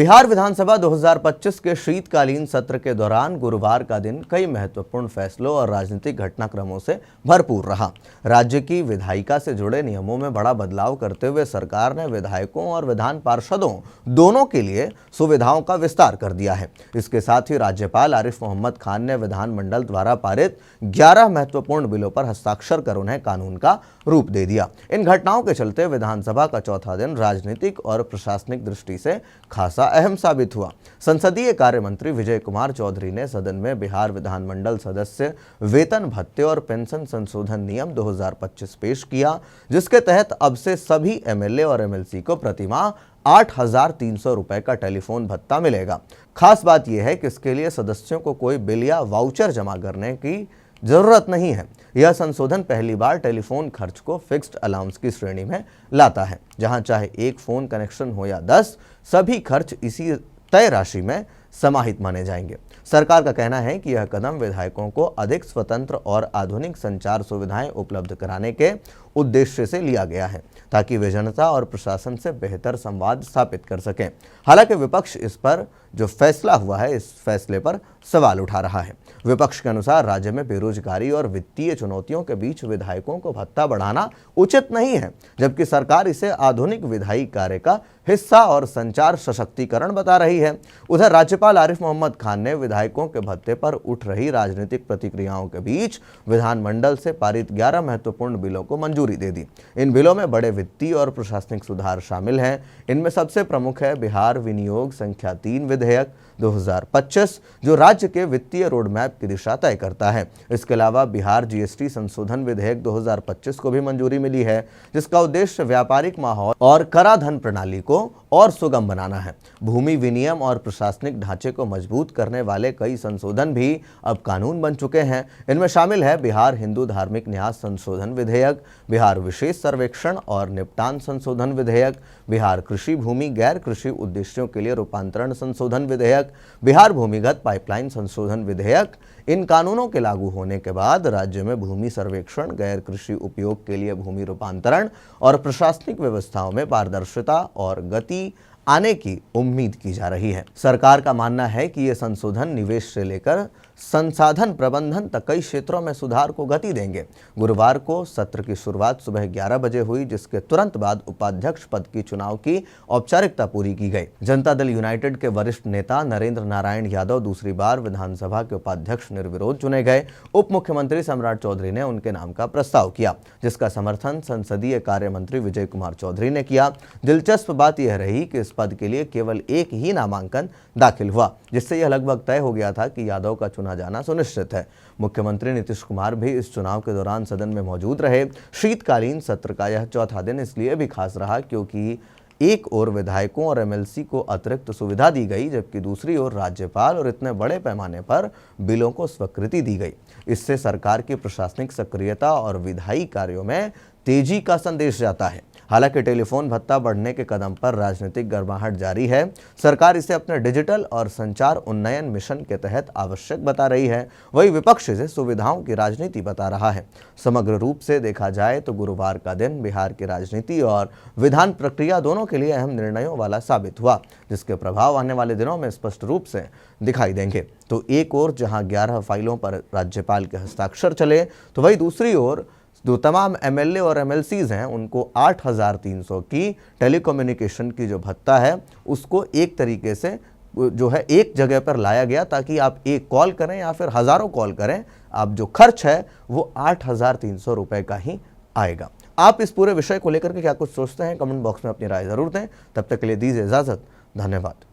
बिहार विधानसभा 2025 के शीतकालीन सत्र के दौरान गुरुवार का दिन कई महत्वपूर्ण फैसलों और राजनीतिक घटनाक्रमों से भरपूर रहा। राज्य की विधायिका से जुड़े नियमों में बड़ा बदलाव करते हुए सरकार ने विधायकों और विधान पार्षदों दोनों के लिए सुविधाओं का विस्तार कर दिया है। इसके साथ ही राज्यपाल आरिफ मोहम्मद खान ने विधानमंडल द्वारा पारित 11 महत्वपूर्ण बिलों पर हस्ताक्षर कर उन्हें कानून का रूप दे दिया। इन घटनाओं के चलते विधानसभा का चौथा दिन राजनीतिक और प्रशासनिक दृष्टि से खासा अहम साबित हुआ। संसदीय कार्य मंत्री विजय कुमार चौधरी ने सदन में बिहार विधानमंडल सदस्य वेतन भत्ते और पेंशन संशोधन नियम 2025 पेश किया, जिसके तहत अब से सभी एमएलए और एमएलसी को प्रतिमाह 8,300 रुपए का टेलीफोन भत्ता मिलेगा। खास बात यह है कि इसके लिए सदस्यों को कोई बिल या वाउचर जमा करने की जरूरत नहीं है। यह संशोधन पहली बार टेलीफोन खर्च को फिक्स्ड अलाउंस की श्रेणी में लाता है, जहां चाहे एक फोन कनेक्शन हो या 10, सभी खर्च इसी तय राशि में समाहित माने जाएंगे। सरकार का कहना है कि यह कदम विधायकों को अधिक स्वतंत्र और आधुनिक संचार सुविधाएं उपलब्ध कराने के उद्देश्य से लिया गया है, ताकि वे जनता और प्रशासन से बेहतर संवाद स्थापित कर सकें। हालांकि विपक्ष इस पर जो फैसला हुआ है, इस फैसले पर सवाल उठा रहा है। विपक्ष के अनुसार राज्य में बेरोजगारी और वित्तीय चुनौतियों के बीच विधायकों को भत्ता बढ़ाना उचित नहीं है, जबकि सरकार इसे आधुनिक विधायी कार्य का हिस्सा और संचार सशक्तिकरण बता रही है। उधर राज्यपाल आरिफ मोहम्मद खान ने विधायकों के भत्ते पर उठ रही राजनीतिक प्रतिक्रियाओं के बीच विधानमंडल से पारित 11 महत्वपूर्ण बिलों को मंजूरी दे दी। इन बिलों में बड़े वित्तीय और प्रशासनिक सुधार शामिल हैं। इनमें सबसे प्रमुख है बिहार विनियोग संख्या 3 विधेयक 2025, जो राज्य के वित्तीय रोडमैप की दिशा तय करता है। इसके अलावा बिहार जीएसटी संशोधन विधेयक 2025 को भी मंजूरी मिली है, जिसका उद्देश्य व्यापारिक माहौल और कराधान प्रणाली को और सुगम बनाना है। भूमि विनियम और प्रशासनिक ढांचे को मजबूत करने वाले कई संशोधन भी अब कानून बन चुके हैं। इनमें शामिल है बिहार हिंदू धार्मिक न्यास संशोधन विधेयक, बिहार विशेष सर्वेक्षण और निपटान संशोधन विधेयक, बिहार कृषि भूमि गैर कृषि उद्देश्यों के लिए रूपांतरण संशोधन विधेयक, बिहार भूमिगत पाइपलाइन संशोधन विधेयक। इन कानूनों के लागू होने के बाद राज्य में भूमि सर्वेक्षण, गैर कृषि उपयोग के लिए भूमि रूपांतरण और प्रशासनिक व्यवस्थाओं में पारदर्शिता और गति आने की उम्मीद की जा रही है। सरकार का मानना है कि ये संशोधन निवेश से लेकर संसाधन प्रबंधन तक कई क्षेत्रों में सुधार को गति देंगे। गुरुवार को सत्र की शुरुआत सुबह 11 बजे हुई, जिसके तुरंत बाद उपाध्यक्ष पद की चुनाव की औपचारिकता पूरी की गई। जनता दल यूनाइटेड के वरिष्ठ नेता नरेंद्र नारायण यादव दूसरी बार विधानसभा के उपाध्यक्ष निर्विरोध चुने गए। उप मुख्यमंत्री सम्राट चौधरी ने उनके नाम का प्रस्ताव किया, जिसका समर्थन संसदीय कार्य मंत्री विजय कुमार चौधरी ने किया। दिलचस्प बात यह रही कि इस पद के लिए केवल एक ही नामांकन दाखिल हुआ, जिससे यह लगभग तय हो गया था कि यादव का चुना जाना सुनिश्चित है। मुख्यमंत्री नीतीश कुमार भी इस चुनाव के दौरान सदन में मौजूद रहे। शीतकालीन सत्र का यह चौथा दिन इसलिए भी खास रहा क्योंकि एक ओर विधायकों और एमएलसी को अतिरिक्त सुविधा दी गई, जबकि दूसरी ओर राज्यपाल और इतने बड़े पैमाने पर बिलों को स्वीकृति दी गई। इससे सरकार की प्रशासनिक सक्रियता और विधायी कार्यों में तेजी का संदेश जाता है। हालांकि टेलीफोन भत्ता बढ़ने के कदम पर राजनीतिक गर्माहट जारी है। सरकार इसे अपने डिजिटल और संचार उन्नयन मिशन के तहत आवश्यक बता रही है, वही विपक्ष इसे सुविधाओं की राजनीति बता रहा है। समग्र रूप से देखा जाए तो गुरुवार का दिन बिहार की राजनीति और विधान प्रक्रिया दोनों के लिए अहम निर्णयों वाला साबित हुआ, जिसके प्रभाव आने वाले दिनों में स्पष्ट रूप से दिखाई देंगे। तो एक ओर जहां 11 फाइलों पर राज्यपाल के हस्ताक्षर चले, तो वही दूसरी ओर जो तमाम एमएलए और एमएलसीज हैं उनको 8,300 की टेलीकम्युनिकेशन की जो भत्ता है उसको एक तरीके से जो है एक जगह पर लाया गया, ताकि आप एक कॉल करें या फिर हज़ारों कॉल करें, आप जो खर्च है वो 8,300 रुपये का ही आएगा। आप इस पूरे विषय को लेकर के क्या कुछ सोचते हैं, कमेंट बॉक्स में अपनी राय ज़रूर दें। तब तक के लिए दीजिए इजाज़त। धन्यवाद।